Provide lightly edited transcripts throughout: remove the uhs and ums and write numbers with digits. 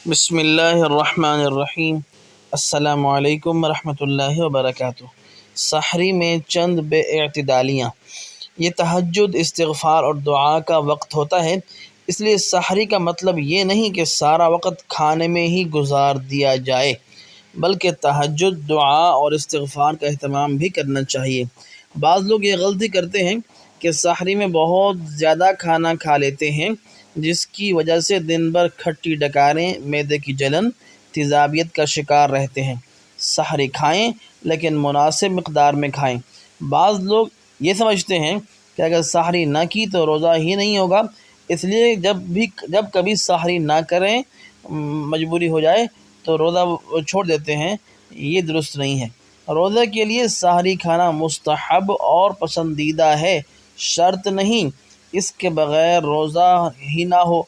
بسم اللہ الرحمن الرحیم۔ السلام علیکم ورحمۃ اللہ وبرکاتہ۔ سحری میں چند بے اعتدالیاں۔ یہ تہجد، استغفار اور دعا کا وقت ہوتا ہے، اس لیے سحری کا مطلب یہ نہیں کہ سارا وقت کھانے میں ہی گزار دیا جائے، بلکہ تہجد، دعا اور استغفار کا اہتمام بھی کرنا چاہیے۔ بعض لوگ یہ غلطی کرتے ہیں کہ سحری میں بہت زیادہ کھانا کھا لیتے ہیں، جس کی وجہ سے دن بھر کھٹی ڈکاریں، معدے کی جلن، تیزابیت کا شکار رہتے ہیں۔ سحری کھائیں لیکن مناسب مقدار میں کھائیں۔ بعض لوگ یہ سمجھتے ہیں کہ اگر سحری نہ کی تو روزہ ہی نہیں ہوگا، اس لیے جب کبھی سحری نہ کریں، مجبوری ہو جائے تو روزہ چھوڑ دیتے ہیں۔ یہ درست نہیں ہے۔ روزہ کے لیے سحری کھانا مستحب اور پسندیدہ ہے، شرط نہیں۔ اس کے بغیر روزہ ہی نہ ہو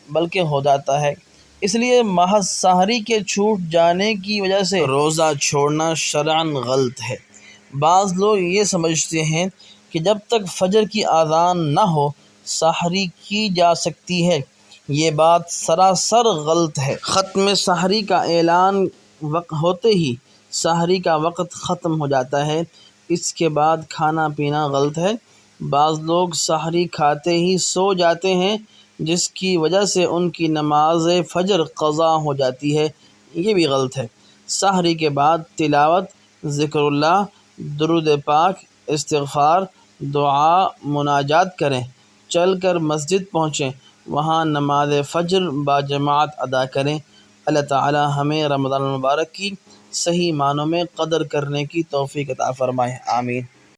بلکہ ہو جاتا ہے، اس لیے محض سحری کے چھوٹ جانے کی وجہ سے روزہ چھوڑنا شرعاً غلط ہے۔ بعض لوگ یہ سمجھتے ہیں کہ جب تک فجر کی اذان نہ ہو سحری کی جا سکتی ہے، یہ بات سراسر غلط ہے۔ ختم سحری کا اعلان ہوتے ہی سحری کا وقت ختم ہو جاتا ہے، اس کے بعد کھانا پینا غلط ہے۔ بعض لوگ سحری کھاتے ہی سو جاتے ہیں، جس کی وجہ سے ان کی نماز فجر قضا ہو جاتی ہے، یہ بھی غلط ہے۔ سحری کے بعد تلاوت، ذکر اللہ، درود پاک، استغفار، دعا، مناجات کریں۔ چل کر مسجد پہنچیں، وہاں نماز فجر باجماعت ادا کریں۔ اللہ تعالی ہمیں رمضان المبارک کی صحیح معنوں میں قدر کرنے کی توفیق عطا فرمائے، آمین۔